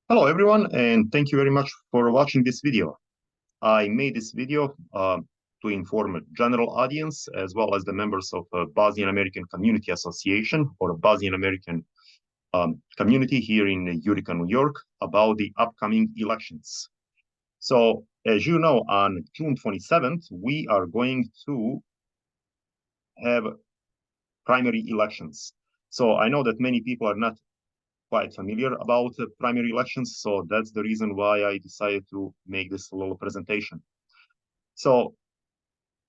Hello everyone, and thank you very much for watching this video. I made this video to inform a general audience as well as the members of Bosnian-American Community Association or Bosnian-American community here in Utica, New York about the upcoming elections. So as you know, on June 27th, we are going to have primary elections. So I know that many people are not quite familiar about primary elections, so that's the reason why I decided to make this little presentation. So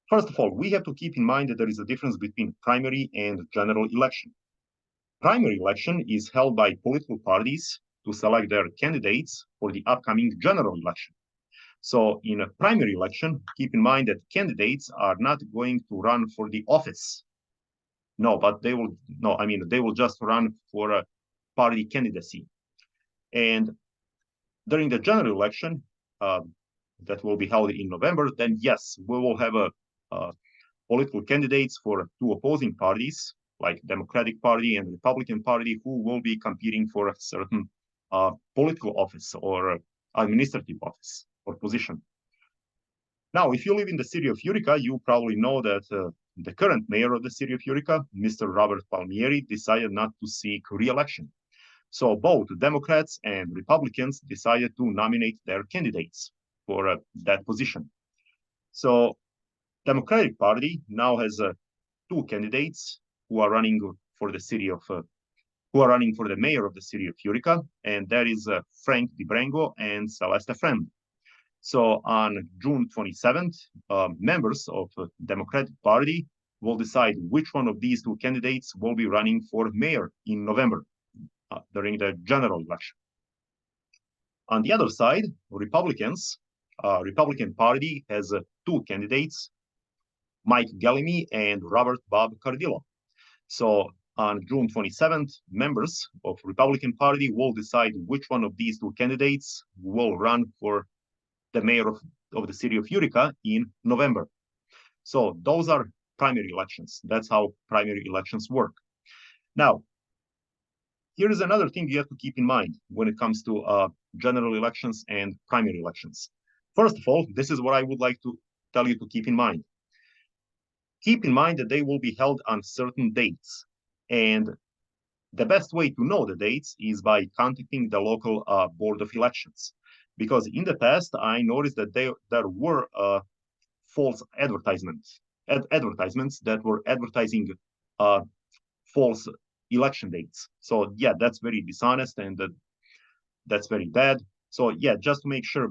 first of all, we have to keep in mind that there is a difference between primary and general election. Primary election is held by political parties to select their candidates for the upcoming general election. So in a primary election, keep in mind that candidates are not going to run for the office. No, but they will just run for a party candidacy. And during the general election that will be held in November, then yes, we will have political candidates for two opposing parties, like Democratic Party and Republican Party, who will be competing for a certain political office or administrative office or position. Now, if you live in the city of Utica, you probably know that the current mayor of the city of Utica, Mr. Robert Palmieri, decided not to seek re-election. So both Democrats and Republicans decided to nominate their candidates for that position. So Democratic Party now has two candidates who are running for the mayor of the city of Utica, and that is Frank DiBrango and Celeste Friend. So on June 27th, members of the Democratic Party will decide which one of these two candidates will be running for mayor in November during the general election. On the other side, Republican Party has two candidates, Mike Galimi and Robert Bob Cardillo. So on June 27th, members of Republican Party will decide which one of these two candidates will run for the mayor of the city of Utica in November. So those are primary elections. That's how primary elections work. Now, here is another thing you have to keep in mind when it comes to general elections and primary elections. First of all, this is what I would like to tell you to keep in mind. Keep in mind that they will be held on certain dates. And the best way to know the dates is by contacting the local board of elections. Because in the past, I noticed that there were false advertisements that were advertising false election dates. So yeah, that's very dishonest and that's very bad. So yeah, just make sure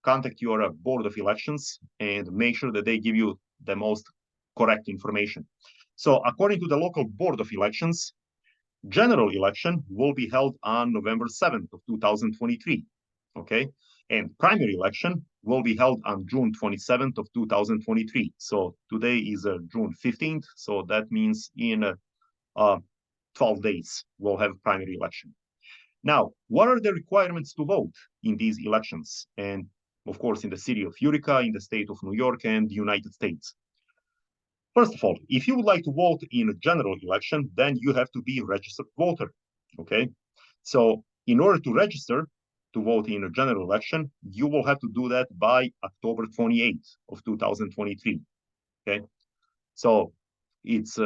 contact your board of elections and make sure that they give you the most correct information. So according to the local board of elections, general election will be held on November 7th of 2023, okay? And primary election will be held on June 27th of 2023. So today is June 15th, so that means in 12 days we'll have primary election. Now, what are the requirements to vote in these elections? And of course, in the city of Utica, in the state of New York, and the United States. First of all, if you would like to vote in a general election, then you have to be a registered voter, okay? So in order to register to vote in a general election, you will have to do that by October 28th of 2023, okay? So it's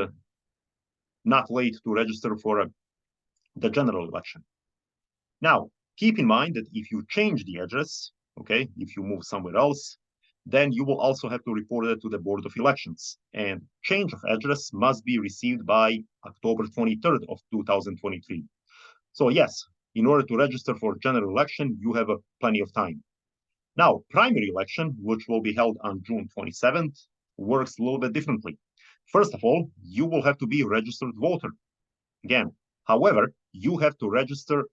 not late to register for the general election. Now, keep in mind that if you change the address, okay, if you move somewhere else, then you will also have to report it to the Board of Elections. And change of address must be received by October 23rd of 2023. So yes, in order to register for general election, you have plenty of time. Now, primary election, which will be held on June 27th, works a little bit differently. First of all, you will have to be a registered voter. Again, however, you have to register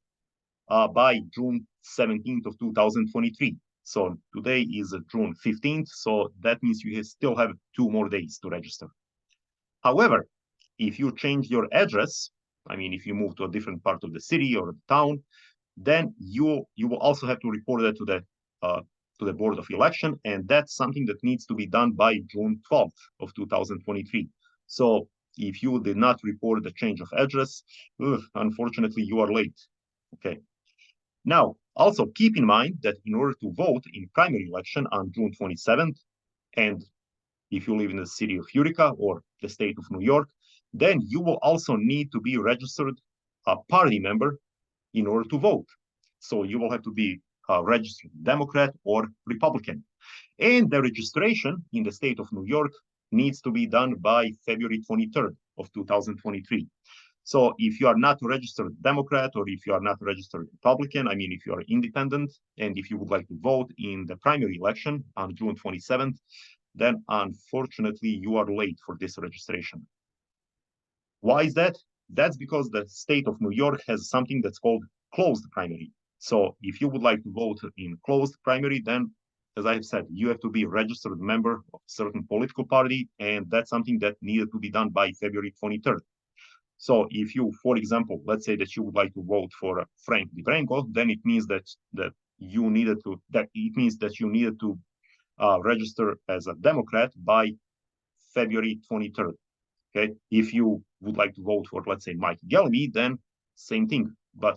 by June 17th of 2023. So today is June 15th, so that means you still have 2 more days to register. However, if you change your address, I mean, if you move to a different part of the city or the town, then you will also have to report that to the Board of Election, and that's something that needs to be done by June 12th of 2023. So if you did not report the change of address, unfortunately, you are late. Okay. Now, also keep in mind that in order to vote in primary election on June 27th, and if you live in the city of Utica or the state of New York, then you will also need to be registered a party member in order to vote. So you will have to be a registered Democrat or Republican. And the registration in the state of New York needs to be done by February 23rd of 2023. So if you are not a registered Democrat or if you are not a registered Republican, I mean, if you are independent and if you would like to vote in the primary election on June 27th, then unfortunately you are late for this registration. Why is that? That's because the state of New York has something that's called closed primary. So if you would like to vote in closed primary, then as I have said, you have to be a registered member of a certain political party, and that's something that needed to be done by February 23rd. So if you, for example, let's say that you would like to vote for Frank DiBrengo, then it means that you needed to register as a Democrat by February 23rd. Okay, if you would like to vote for, let's say, Mike Gelmy, then same thing. But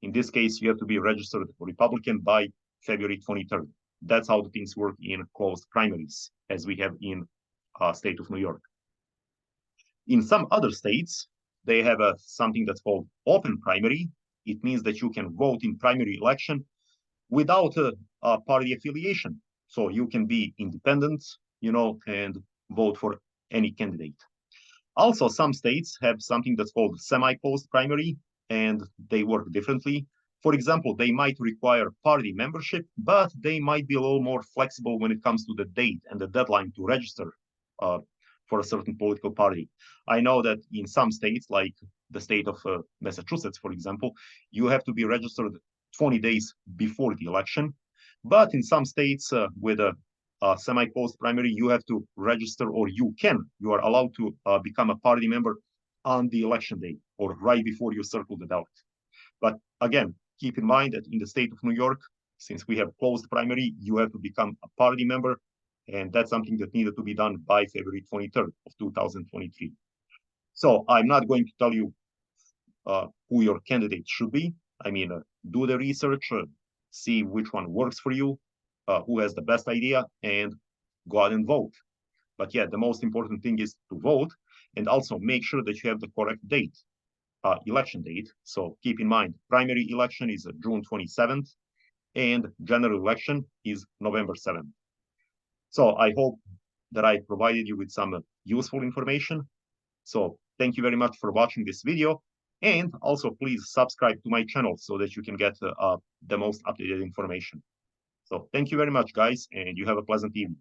in this case, you have to be registered Republican by February 23rd. That's how the things work in closed primaries, as we have in state of New York. In some other states, they have something that's called open primary. It means that you can vote in primary election without a party affiliation. So you can be independent, and vote for any candidate. Also, some states have something that's called semi-closed primary, and they work differently. For example, they might require party membership, but they might be a little more flexible when it comes to the date and the deadline to register for a certain political party. I know that in some states, like the state of Massachusetts, for example, you have to be registered 20 days before the election. But in some states with a semi-closed primary, you have to register, or you are allowed to become a party member on the election day or right before you circle the ballot. But again, keep in mind that in the state of New York, since we have closed primary, you have to become a party member, and that's something that needed to be done by February 23rd of 2023. So I'm not going to tell you who your candidate should be. I mean, do the research, see which one works for you, who has the best idea, and go out and vote. But yeah, the most important thing is to vote, and also make sure that you have the correct date, election date. So keep in mind, primary election is June 27th, and general election is November 7th. So I hope that I provided you with some useful information. So thank you very much for watching this video. And also please subscribe to my channel so that you can get the most updated information. So thank you very much, guys, and you have a pleasant evening.